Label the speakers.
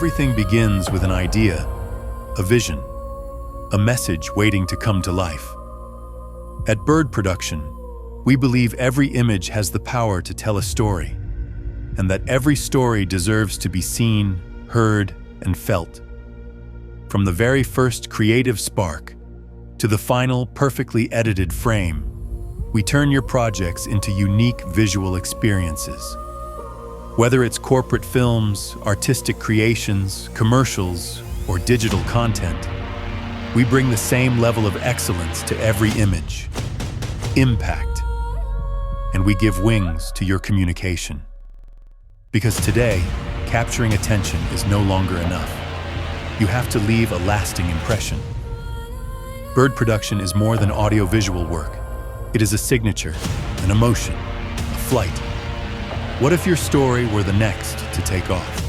Speaker 1: Everything begins with an idea, a vision, a message waiting to come to life. At Bird Production, we believe every image has the power to tell a story, and that every story deserves to be seen, heard, and felt. From the very first creative spark to the final perfectly edited frame, we turn your projects into unique visual experiences. Whether it's corporate films, artistic creations, commercials, or digital content, we bring the same level of excellence to every image, impact, and we give wings to your communication. Because today, capturing attention is no longer enough. You have to leave a lasting impression. Bird Production is more than audio-visual work. It is a signature, an emotion, a flight. What if your story were the next to take off?